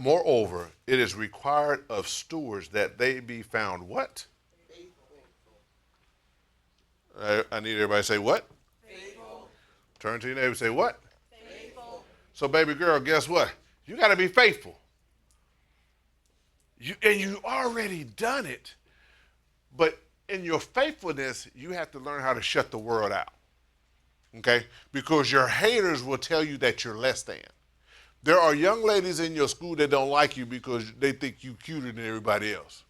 moreover, it is required of stewards that they be found what? I need everybody to say what? Faithful. Turn to your neighbor and say what? Faithful. So, baby girl, guess what? You got to be faithful. And you already done it. But in your faithfulness, you have to learn how to shut the world out. Okay? Because your haters will tell you that you're less than. There are young ladies in your school that don't like you because they think you cuter than everybody else.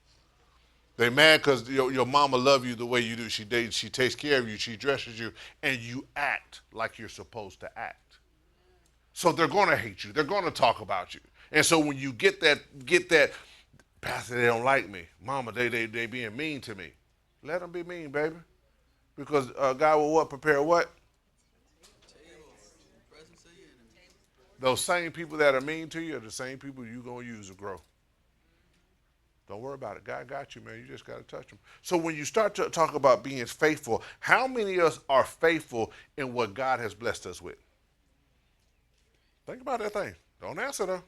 They mad because your mama love you the way you do. She takes care of you, she dresses you, and you act like you're supposed to act. So they're gonna hate you. They're gonna talk about you. And so when you get that, Pastor, they don't like me. Mama, they being mean to me. Let them be mean, baby. Because God will what? Prepare what? Those same people that are mean to you are the same people you're going to use to grow. Don't worry about it. God got you, man. You just got to touch them. So when you start to talk about being faithful, how many of us are faithful in what God has blessed us with? Think about that thing. Don't answer though.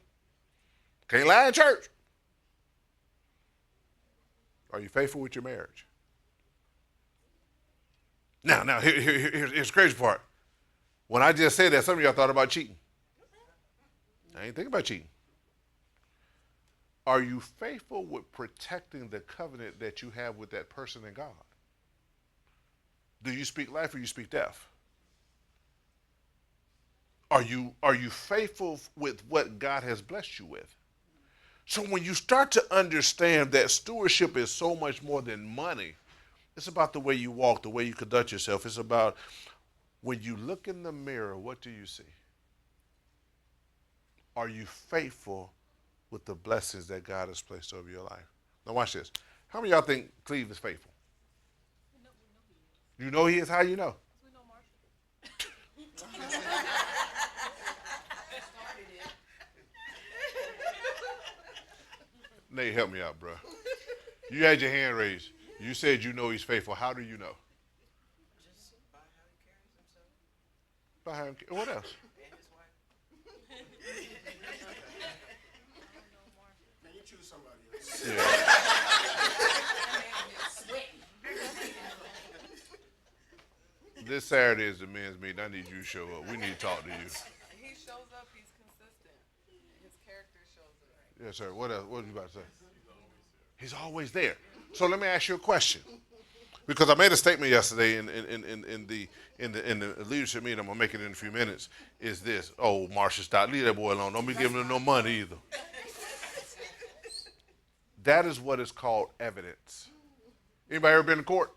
Can't lie in church. Are you faithful with your marriage? Now, here's the crazy part. When I just said that, some of y'all thought about cheating. I ain't thinking about cheating. Are you faithful with protecting the covenant that you have with that person and God? Do you speak life or you speak death? Are you faithful with what God has blessed you with? So when you start to understand that stewardship is so much more than money, it's about the way you walk, the way you conduct yourself. It's about when you look in the mirror, what do you see? Are you faithful with the blessings that God has placed over your life? Now watch this. How many of y'all think Cleve is faithful? We know he is. You know he is? How you know? We know Marshall. Nate, help me out, bro. You had your hand raised. You said you know he's faithful. How do you know? Just by how he carries himself. By how, what else? And his wife. Man, you choose somebody else. Yeah. This Saturday is the men's meeting. I need you to show up. We need to talk to you. He shows up, he's consistent. His character shows it. Yes, sir. What else? What are you about to say? He's always there. So let me ask you a question. Because I made a statement yesterday in the leadership meeting. I'm gonna make it in a few minutes. Is this? Oh, Marsha, stop. Leave that boy alone. Don't be giving him no money either. That is what is called evidence. Anybody ever been to court?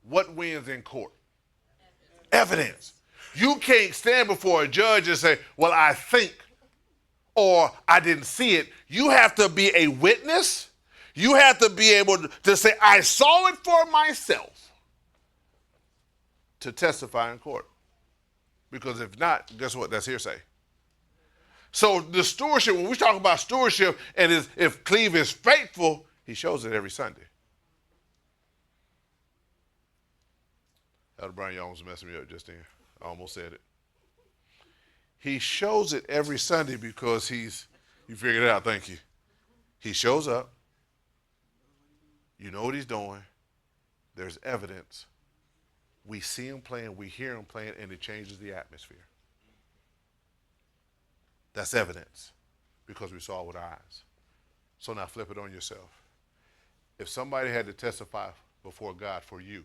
What wins in court? Evidence. You can't stand before a judge and say, well, I think, or I didn't see it. You have to be a witness. You have to be able to say, I saw it for myself to testify in court. Because if not, guess what? That's hearsay. So the stewardship, when we talk about stewardship, and if Cleve is faithful, he shows it every Sunday. Elder Brian, you almost messed me up just then. I almost said it. He shows it every Sunday because you figured it out, thank you. He shows up. You know what he's doing. There's evidence. We see him playing, we hear him playing, and it changes the atmosphere. That's evidence because we saw it with our eyes. So now flip it on yourself. If somebody had to testify before God for you,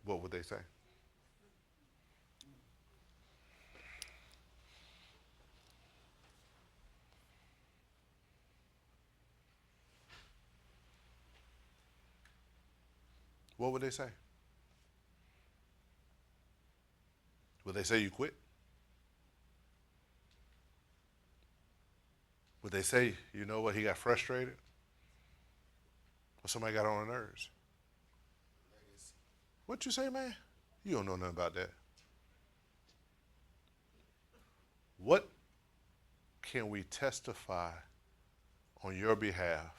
what would they say? What would they say? Would they say you quit? Would they say, you know what, he got frustrated? Or somebody got on her nerves? What you say, man? You don't know nothing about that. What can we testify on your behalf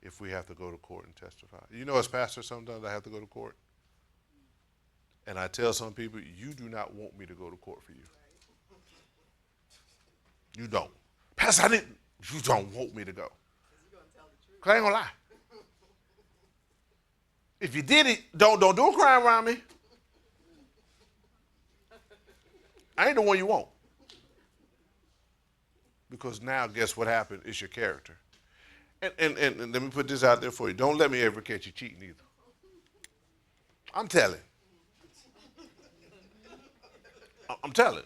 if we have to go to court and testify? You know, as pastor, sometimes I have to go to court. And I tell some people, you do not want me to go to court for you. You don't. Pastor, I didn't. You don't want me to go. You're gonna tell the truth. Cause I ain't gonna lie. If you did it, don't do a crime around me. I ain't the one you want. Because now, guess what happened? It's your character. And let me put this out there for you. Don't let me ever catch you cheating either. I'm telling. I'm telling.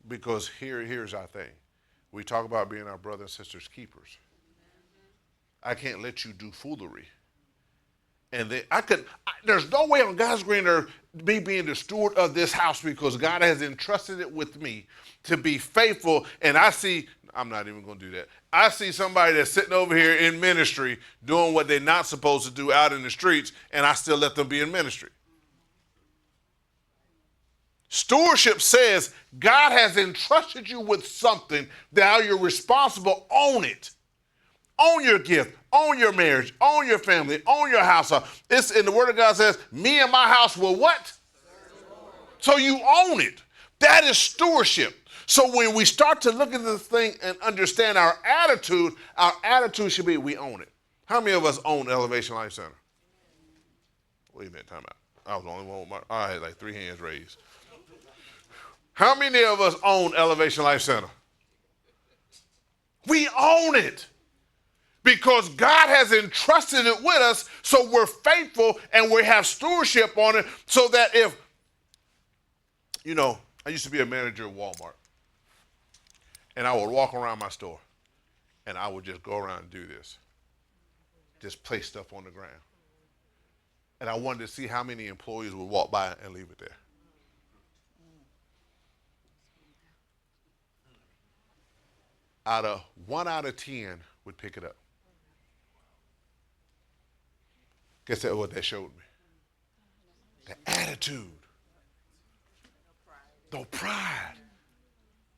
Because here's our thing. We talk about being our brother and sister's keepers. I can't let you do foolery. And then there's no way on God's green earth, me being the steward of this house, because God has entrusted it with me to be faithful. And I'm not even going to do that. I see somebody that's sitting over here in ministry doing what they're not supposed to do out in the streets, and I still let them be in ministry. Stewardship says God has entrusted you with something. Now you're responsible. Own it. Own your gift. Own your marriage. Own your family. Own your house. It's in the Word of God says, me and my house will what? So you own it. That is stewardship. So when we start to look at this thing and understand our attitude should be we own it. How many of us own Elevation Life Center? Wait a minute, time out. I was the only one with I had like 3 hands raised. How many of us own Elevation Life Center? We own it. Because God has entrusted it with us, so we're faithful and we have stewardship on it, so that if, I used to be a manager at Walmart, and I would walk around my store, and I would just go around and do this. Just place stuff on the ground. And I wanted to see how many employees would walk by and leave it there. Out of 10 would pick it up. Guess that's what that showed me. The attitude. No pride.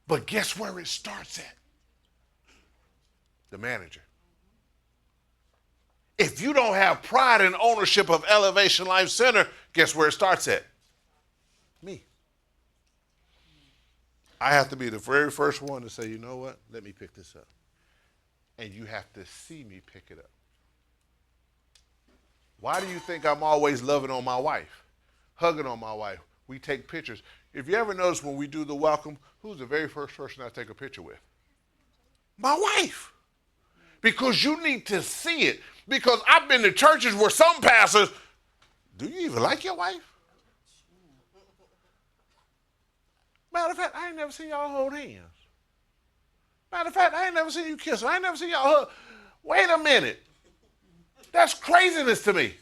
But guess where it starts at? The manager. If you don't have pride and ownership of Elevation Life Center, guess where it starts at? Me. I have to be the very first one to say, you know what? Let me pick this up. And you have to see me pick it up. Why do you think I'm always loving on my wife, hugging on my wife? We take pictures. If you ever notice when we do the welcome, who's the very first person I take a picture with? My wife. Because you need to see it. Because I've been to churches where some pastors, do you even like your wife? Matter of fact, I ain't never seen y'all hold hands. Matter of fact, I ain't never seen you kiss her. I ain't never seen y'all hug. Wait a minute. That's craziness to me.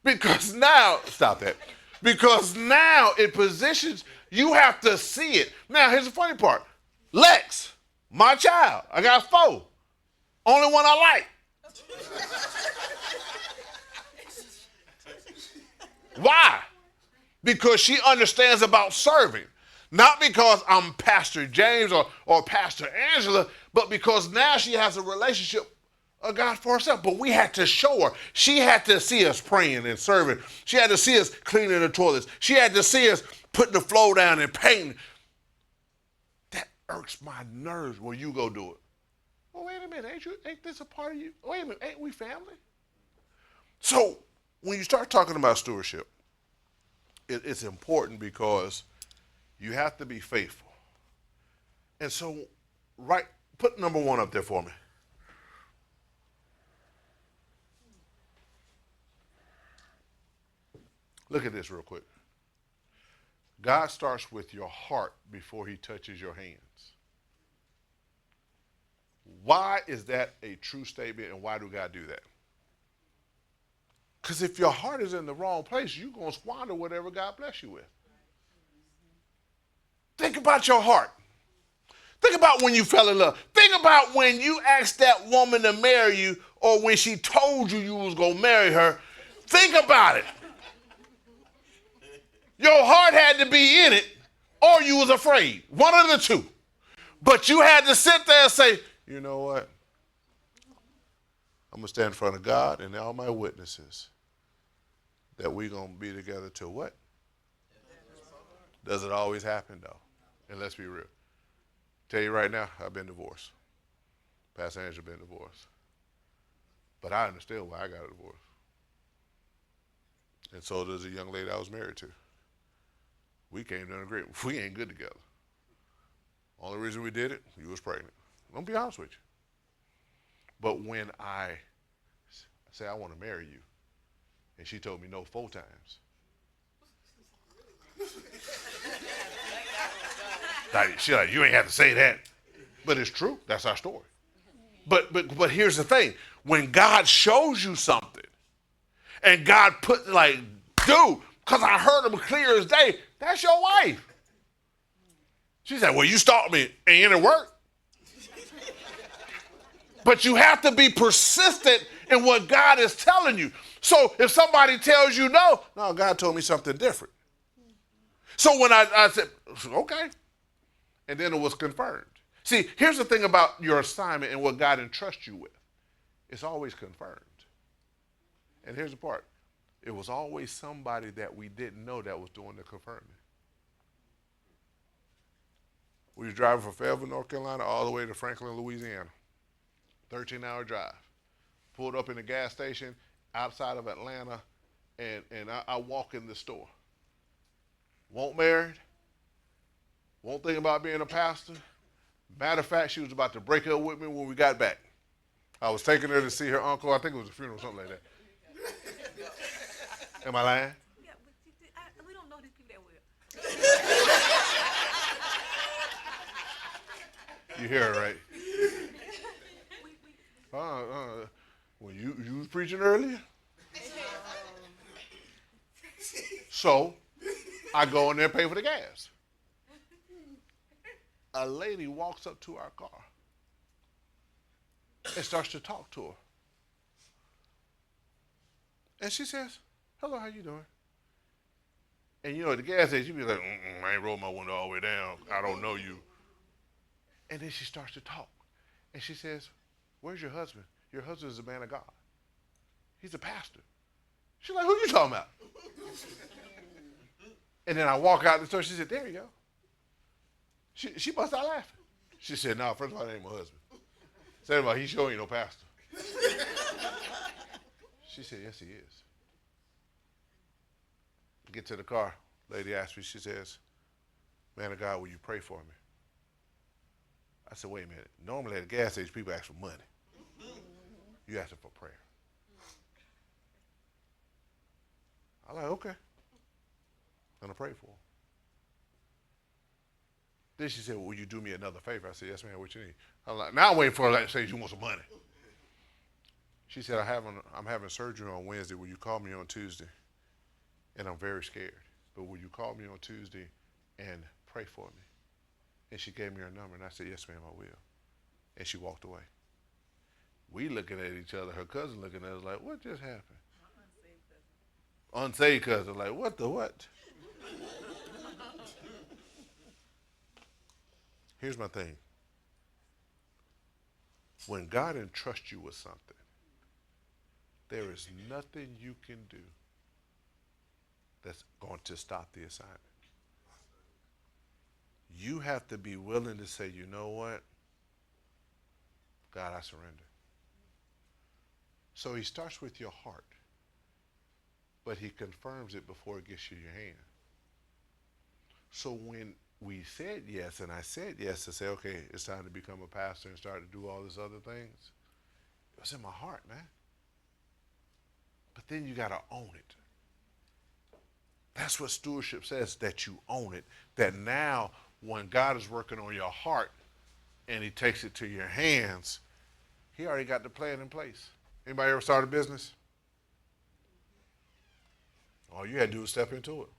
Because now, stop that. Because now it positions, you have to see it. Now, here's the funny part. Lex, my child, I got 4. Only one I like. Why? Because she understands about serving. Not because I'm Pastor James or Pastor Angela, but because now she has a relationship of God for herself. But we had to show her. She had to see us praying and serving. She had to see us cleaning the toilets. She had to see us putting the floor down and painting. That irks my nerves when you go do it. Well, wait a minute. Ain't this a part of you? Wait a minute. Ain't we family? So when you start talking about stewardship, it's important because you have to be faithful. And so, put number 1 up there for me. Look at this real quick. God starts with your heart before he touches your hands. Why is that a true statement, and why do God do that? Because if your heart is in the wrong place, you're going to squander whatever God bless you with. Think about your heart. Think about when you fell in love. Think about when you asked that woman to marry you, or when she told you was going to marry her. Think about it. Your heart had to be in it, or you was afraid. One of the two. But you had to sit there and say, you know what? I'm going to stand in front of God and all my witnesses that we're going to be together till what? Does it always happen, though? And let's be real. Tell you right now, I've been divorced. Pastor Angela been divorced. But I understand why I got a divorce. And so does a young lady I was married to. We came to an agreement. We ain't good together. Only reason we did it, you was pregnant. I'm going to be honest with you. But when I said I want to marry you, and she told me no 4 times. She's like, you ain't have to say that. But it's true. That's our story. But here's the thing. When God shows you something, and God put like, dude, because I heard him clear as day, that's your wife. She said, well, you stalked me, and it worked. But you have to be persistent in what God is telling you. So if somebody tells you no, God told me something different. So when I said, okay, and then it was confirmed. See, here's the thing about your assignment and what God entrusts you with. It's always confirmed. And here's the part. It was always somebody that we didn't know that was doing the confirming. We were driving from Fayetteville, North Carolina, all the way to Franklin, Louisiana. 13-hour drive. Pulled up in the gas station outside of Atlanta, and I walk in the store. Won't married. Won't think about being a pastor. Matter of fact, she was about to break up with me when we got back. I was taking her to see her uncle. I think it was a funeral, something like that. Am I lying? Yeah, but we don't know these people that well. You hear her, right? Well, you was preaching earlier? So, I go in there and pay for the gas. A lady walks up to our car and starts to talk to her. And she says, hello, how you doing? And you know, at the gas station, you be like, I ain't rolled my window all the way down. I don't know you. And then she starts to talk. And she says, where's your husband? Your husband is a man of God. He's a pastor. She's like, who you talking about? And then I walk out the store. She said, there you go. She bust out laughing. She said, no, first of all, that ain't my husband. Second of all, he sure ain't no pastor. She said, yes, he is. Get to the car. Lady asked me, she says, man of God, will you pray for me? I said, wait a minute. Normally at a gas station, people ask for money. You asking for prayer. I'm like, okay. I'm going to pray for him. Then she said, well, will you do me another favor? I said, yes, ma'am, what you need? I'm like, now I'm waiting for her to say you want some money. She said, I'm having surgery on Wednesday. Will you call me on Tuesday? And I'm very scared. But will you call me on Tuesday and pray for me? And she gave me her number, and I said, yes, ma'am, I will. And she walked away. We looking at each other. Her cousin looking at us like, what just happened? Unsaved cousin. Like, what the what? Here's my thing. When God entrusts you with something, there is nothing you can do that's going to stop the assignment. You have to be willing to say, you know what? God, I surrender. So he starts with your heart, but he confirms it before it gets you your hand. So when we said yes, and I said yes to say, okay, it's time to become a pastor and start to do all these other things, it was in my heart, man. But then you got to own it. That's what stewardship says, that you own it. That now when God is working on your heart and he takes it to your hands, he already got the plan in place. Anybody ever start a business? All you had to do was step into it.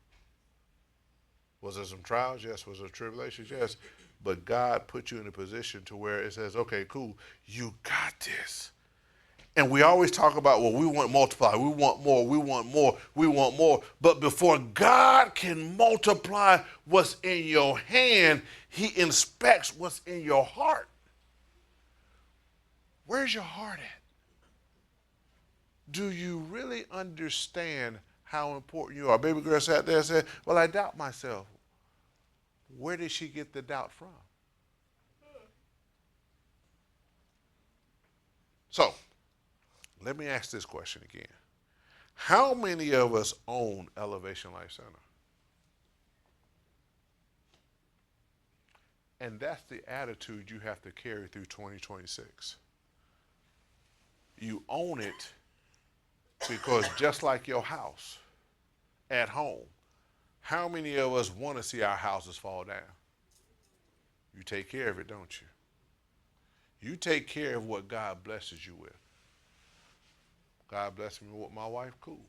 Was there some trials? Yes. Was there tribulations? Yes. But God put you in a position to where it says, okay, cool, you got this. And we always talk about, well, we want multiply, we want more, we want more, we want more. But before God can multiply what's in your hand, he inspects what's in your heart. Where's your heart at? Do you really understand how important you are? Baby girl sat there and said, well, I doubt myself. Where did she get the doubt from? So, let me ask this question again. How many of us own Elevation Life Center? And that's the attitude you have to carry through 2026. You own it because just like your house at home, how many of us want to see our houses fall down? You take care of it, don't you? You take care of what God blesses you with. God bless me with my wife, cool.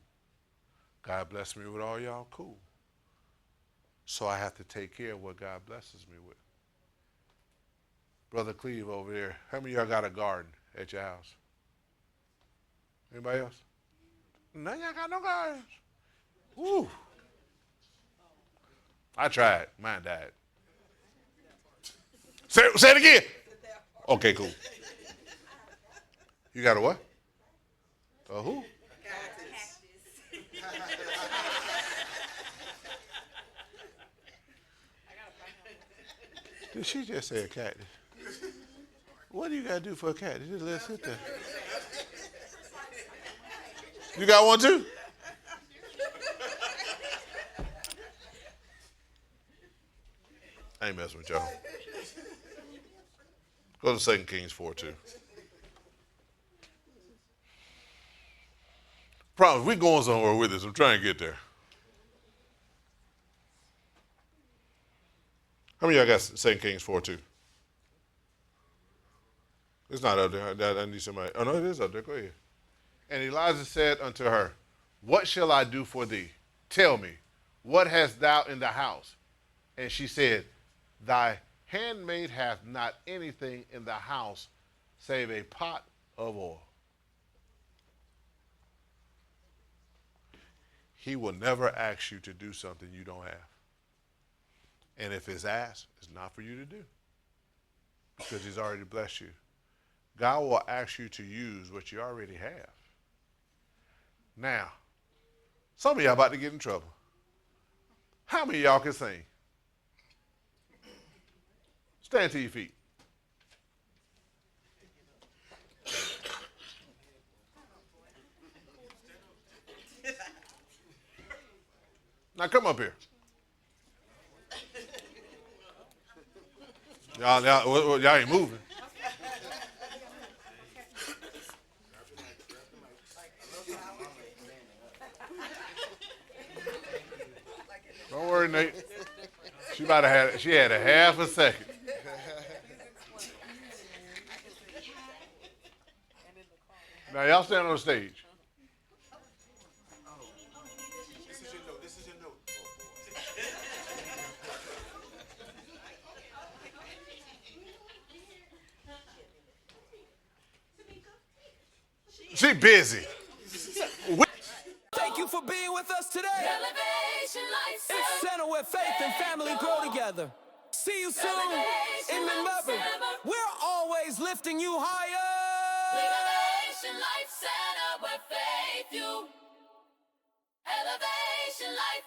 God bless me with all y'all, cool. So I have to take care of what God blesses me with. Brother Cleve over there, how many of y'all got a garden at your house? Anybody else? None of y'all got no gardens. Woo. I tried. Mine died. Say it again. Okay, cool. You got a what? A who? Did she just say a cactus? What do you got to do for a cactus? Just let it sit there. You got one too? I ain't messing with y'all. Go to 2 Kings 4:2. Problem, we going somewhere with this. I'm trying to get there. How many of y'all got 2 Kings 4:2? It's not up there. I need somebody. Oh, no, it is up there. Go ahead. And Elijah said unto her, what shall I do for thee? Tell me, what hast thou in the house? And she said, thy handmaid hath not anything in the house save a pot of oil. He will never ask you to do something you don't have. And if it's asked, it's not for you to do because he's already blessed you. God will ask you to use what you already have. Now, some of y'all about to get in trouble. How many of y'all can sing? Stand to your feet. Now come up here. Y'all ain't moving. Don't worry, Nate. She had a half a second. Now y'all stand on the stage. This is your note. This is your note. She busy. Thank you for being with us today. Elevation Life Center. It's center where faith and family grow together. See you soon. And remember, we're always lifting you higher. Elevation Life Center, where faith you. Elevation Life.